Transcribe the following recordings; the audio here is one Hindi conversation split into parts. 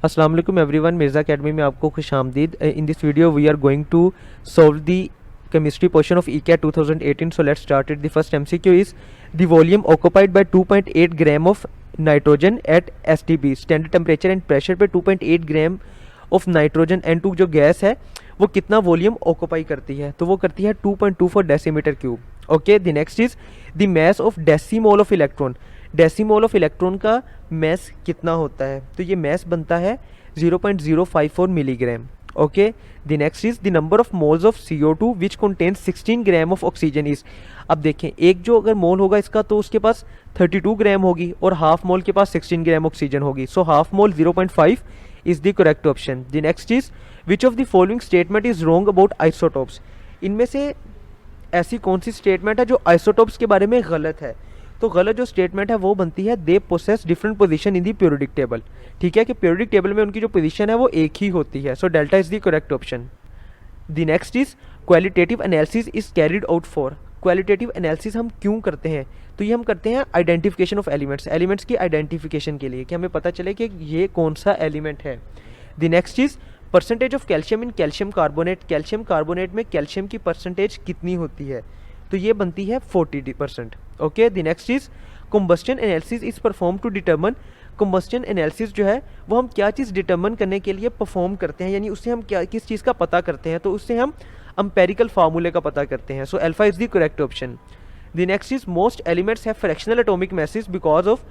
अस्सलाम वालेकुम एवरीवन, मिर्ज़ा अकेडमी में आपको खुशामदीद। In this video we are going to solve the chemistry portion of ECAT 2018. So let's start it. The first MCQ is the volume occupied by 2.8 gram of nitrogen at STP standard temperature and pressure पे 2.8 ग्राम ऑफ नाइट्रोजन N2 जो गैस है वो कितना वॉल्यूम ऑक्यूपाई करती है, तो वो करती है 2.24 decimetre cube. Okay, the next is the mass of decimole of electron. Decimole of electron का मैस कितना होता है, तो ये मैस बनता है 0.054 milligram. Okay, the next is the number of moles of CO2 which contain 16 gram of oxygen is. अब देखें, एक जो अगर मोल होगा इसका तो उसके पास 32 ग्राम होगी और हाफ मोल के पास 16 ग्राम ऑक्सीजन होगी, so half mole 0.5 is the correct option. The next is which of the following statement is wrong about isotopes. इनमें से ऐसी कौन सी स्टेटमेंट है जो आइसोटोप्स के बारे में गलत है, तो गलत जो स्टेटमेंट है वो बनती है they possess different position in the periodic table. ठीक है कि पीरियोडिक टेबल में उनकी जो पोजीशन है वो एक ही होती है, so delta is the correct option. The next is qualitative analysis is carried out for. Qualitative analysis हम क्यों करते हैं, तो ये हम करते हैं आइडेंटिफिकेशन ऑफ एलिमेंट्स, एलिमेंट्स की आइडेंटिफिकेशन के लिए कि हमें पता चले कि ये कौन सा एलिमेंट है। The next is percentage of calcium in calcium carbonate. Calcium carbonate में कैल्शियम की परसेंटेज कितनी होती है, तो ये बनती है 40%। Okay, the next is combustion analysis is perform to determine. Combustion analysis जो है वो हम क्या चीज़ डिटरमन करने के लिए परफॉर्म करते हैं, यानी उससे हम क्या किस चीज़ का पता करते हैं, तो उससे हम एम्पेरिकल फार्मूले का पता करते हैं, so alpha is the correct option. The next is most elements have fractional atomic message because of.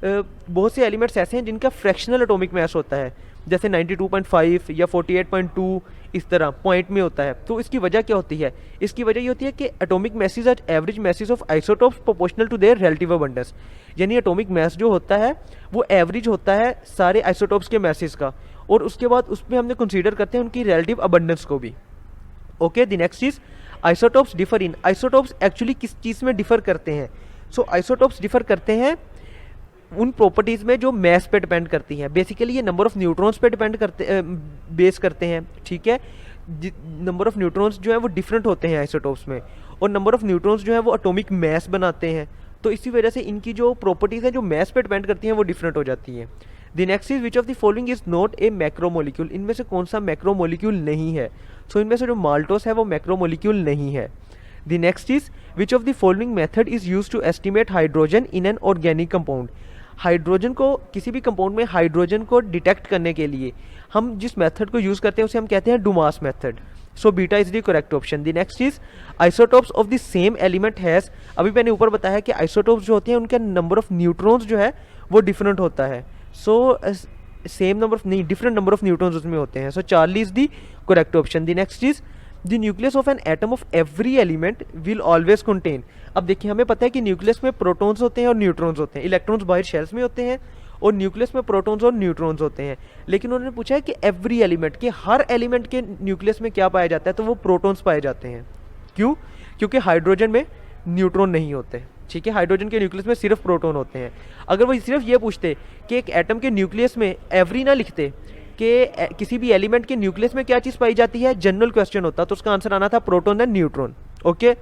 बहुत से एलिमेंट्स ऐसे हैं जिनका फ्रैक्शनल एटॉमिक मैस होता है, जैसे 92.5 या 48.2 इस तरह पॉइंट में होता है, तो इसकी वजह क्या होती है, इसकी वजह ये होती है कि atomic masses are average masses of isotopes proportional to their relative abundance. यानी एटॉमिक मैस जो होता है वो एवरेज होता है सारे आइसोटोप्स के मैसेज का, और उसके बाद उसमें हमने कंसीडर करते हैं उनकी रिलेटिव अबंडेंस को भी। Okay, the next is isotopes differ in. Isotopes actually किस चीज़ में डिफर करते हैं, सो आइसोटोप्स डिफर करते हैं उन प्रॉपर्टीज़ में जो मैस पे डिपेंड करती हैं। बेसिकली ये नंबर ऑफ न्यूट्रॉन्स पे डिपेंड करते बेस करते हैं। ठीक है, नंबर ऑफ न्यूट्रॉन्स जो है वो डिफरेंट होते हैं आइसोटोप्स में, और नंबर ऑफ न्यूट्रॉन्स जो है वो एटॉमिक मैस बनाते हैं, तो इसी वजह से इनकी जो प्रॉपर्टीज़ हैं जो मैस पे डिपेंड करती हैं वो डिफरेंट हो जाती हैं। The next is which of the following is not a macromolecule. इनमें से कौन सा मैक्रोमोलिक्यूल नहीं है, सो इनमें से जो माल्टोस है वो मैक्रोमोलिक्यूल नहीं है। The next is which of the following method is use to estimate hydrogen in an organic compound. Hydrogen को, किसी भी कंपाउंड में हाइड्रोजन को डिटेक्ट करने के लिए हम जिस मेथड को यूज़ करते हैं उसे हम कहते हैं Dumas method, so beta is the correct option. The next is isotopes of the same element has. अभी मैंने ऊपर बताया कि आइसोटोप्स जो होते हैं उनका नंबर ऑफ न्यूट्रॉन्स जो है वो डिफरेंट होता है, सो सेम नंबर ऑफ नहीं, डिफरेंट नंबर ऑफ न्यूट्रॉन्स उसमें होते हैं, so Charlie is the correct option. The next is the nucleus of an atom of every element will always contain. अब देखिए, हमें पता है कि न्यूक्लियस में प्रोटॉन्स होते हैं और न्यूट्रॉन्स होते हैं, इलेक्ट्रॉन्स बाहर शेल्स में होते हैं और न्यूक्लियस में प्रोटॉन्स और न्यूट्रॉन्स होते हैं, लेकिन उन्होंने पूछा है कि एवरी एलिमेंट के, हर एलिमेंट के न्यूक्लियस में क्या पाया जाता है, तो वो प्रोटॉन्स पाए जाते हैं। क्यों? क्योंकि हाइड्रोजन में न्यूट्रॉन नहीं होते। ठीक है, हाइड्रोजन के न्यूक्लियस में सिर्फ प्रोटॉन होते हैं। अगर वो सिर्फ ये पूछते कि एक एटम के न्यूक्लियस में, एवरी ना लिखते कि किसी भी एलिमेंट के न्यूक्लियस में क्या चीज़ पाई जाती है, जनरल क्वेश्चन होता, तो उसका आंसर आना था proton and neutron. Okay,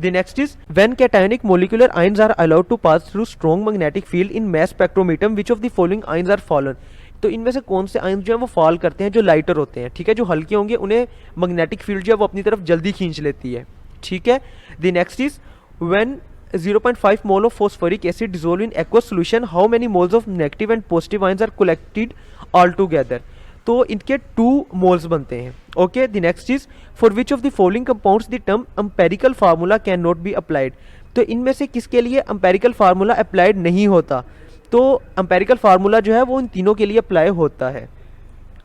the next is when cationic molecular ions are allowed to pass through strong magnetic field in mass spectrometer which of the following ions are fallen. तो इनमें से कौन से आयंस जो है वो फॉल करते हैं जो लाइटर होते हैं। ठीक है, जो हल्के होंगे उन्हें मैग्नेटिक फील्ड जो है वो अपनी तरफ जल्दी खींच लेती है। ठीक है, the next is when 0.5 mole of phosphoric acid dissolve in aqueous solution how many moles of negative and positive ions are collected all together. तो इनके 2 मोल्स बनते हैं। Okay, the next is for which of the following compounds the term empirical formula can not be applied. तो इनमें से किसके लिए एम्पेरिकल फार्मूला अप्लाइड नहीं होता, तो एम्पेरिकल फार्मूला जो है वो इन तीनों के लिए अप्लाई होता है।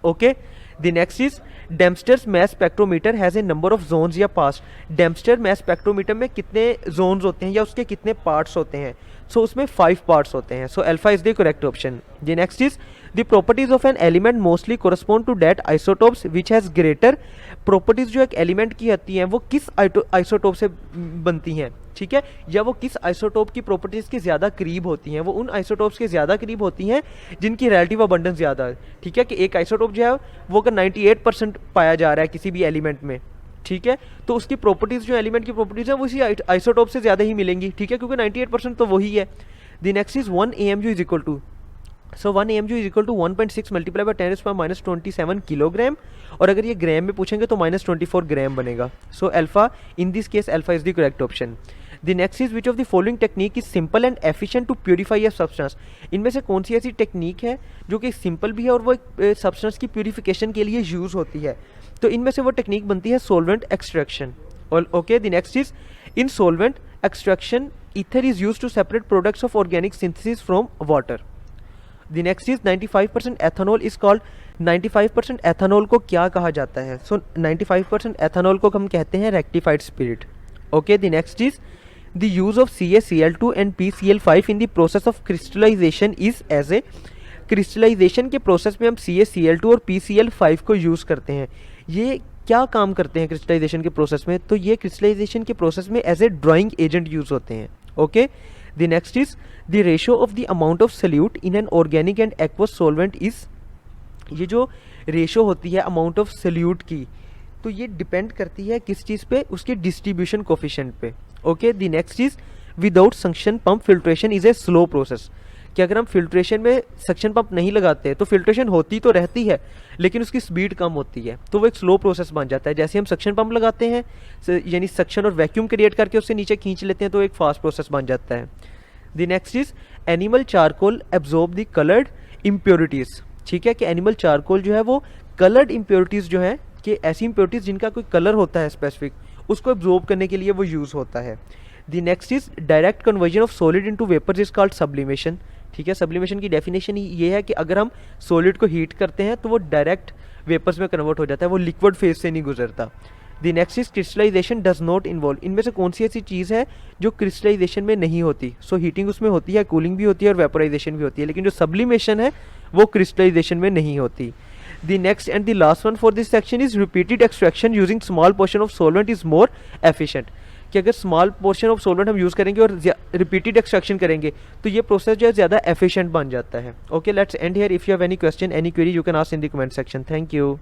Okay, the next is Dempster's mass spectrometer has a number of zones या पार्ट्स। डेम्स्टर मैस स्पेक्ट्रोमीटर में कितने जोन्स होते हैं या उसके कितने पार्ट्स होते हैं, सो उसमें 5 पार्ट्स होते हैं, so alpha is the correct option. The next is the properties of an element mostly correspond to that isotopes which has greater. Properties जो एक एलिमेंट की होती हैं वो किस आइसोटोप से बनती हैं, ठीक है, या वो किस आइसोटोप की प्रॉपर्टीज़ के ज़्यादा करीब होती हैं, वो उन आइसोटोप्स के ज़्यादा करीब होती हैं जिनकी रिलेटिव अबंडेंस ज़्यादा है। ठीक है, कि एक आइसोटोप जो है वो अगर 98% पाया जा रहा है किसी भी एलिमेंट में, ठीक है, तो उसकी प्रॉपर्टीज़ जो एलिमेंट की प्रॉपर्टीज़ है वो इसी आइसोटोप से ज़्यादा ही मिलेंगी। ठीक है, क्योंकि 98% तो वही है। The next is 1 AMU is equal to so 1 AMU is equal to 1.6 multiply by 10⁻⁻27 kilogram, और अगर ये ग्राम में पूछेंगे तो -24 ग्राम बनेगा. So alpha, in this case alpha is the correct option. The next is which of the following technique is simple and efficient to purify a substance. इनमें से कौन सी ऐसी टेक्निक है जो कि सिंपल भी है और वो एक सब्सटेंस की प्यूरिफिकेशन के लिए यूज़ होती है. तो इनमें से वो टेक्निक बनती है solvent extraction. Okay, the next is in solvent extraction ether is use to separate products of organic synthesis from water. The next is 95% ethanol is called. 95% ethanol को क्या कहा जाता है? So 95% ethanol को हम कहते हैं rectified spirit. Okay, the next is the use of CaCl2 and PCl5 in the process of crystallization is as a. crystallization के process में हम CaCl2 और PCl5 को use करते हैं. ये क्या काम करते हैं crystallization के process में? तो ये crystallization के process में as a drawing agent use होते हैं. Okay. The next is the ratio of the amount of solute in an organic and aqueous solvent is. ये जो रेशो होती है अमाउंट ऑफ सोल्यूट की, तो ये डिपेंड करती है किस चीज़ पे? उसके डिस्ट्रीब्यूशन कोफिशिएंट पे. Okay, the next is without suction pump filtration is a slow process. कि अगर हम फिल्ट्रेशन में सक्शन पंप नहीं लगाते तो फिल्ट्रेशन होती तो रहती है लेकिन उसकी स्पीड कम होती है, तो वो एक स्लो प्रोसेस बन जाता है. जैसे हम सक्शन पंप लगाते हैं, यानी सक्शन और वैक्यूम क्रिएट करके उससे नीचे खींच लेते हैं, तो एक फास्ट प्रोसेस बन जाता है. The next is animal charcoal absorb the coloured impurities. ठीक है, कि एनिमल चारकोल जो है वो कलर्ड इम्प्योरिटीज़ जो है, कि ऐसी इम्प्योरिटीज़ जिनका कोई कलर होता है स्पेसिफिक, उसको एब्जॉर्ब करने के लिए वो यूज़ होता है. The next is direct conversion of solid into vapours is called sublimation. ठीक है, सब्लिमेशन की डेफिनेशन ये है कि अगर हम सॉलिड को हीट करते हैं तो वो डायरेक्ट वेपर्स में कन्वर्ट हो जाता है, वो लिक्विड फेज से नहीं गुजरता. The next is crystallisation does not involve. इनमें से कौन सी ऐसी चीज़ है जो क्रिस्टलाइजेशन में नहीं होती? सो हीटिंग उसमें होती है, कूलिंग भी होती है और वेपोराइजेशन भी होती है, लेकिन जो सब्लिमेशन है वो क्रिस्टलाइजेशन में नहीं होती. The next and the last one for this section is repeated extraction using small portion of solvent is more efficient. कि अगर स्मॉल पोर्शन ऑफ सॉल्वेंट हम यूज़ करेंगे और रिपीटेड एक्सट्रैक्शन करेंगे तो ये प्रोसेस जो है ज़्यादा एफिशिएंट बन जाता है. Okay, let's end here. If you have any question, any query, you can ask in the comment section. Thank you.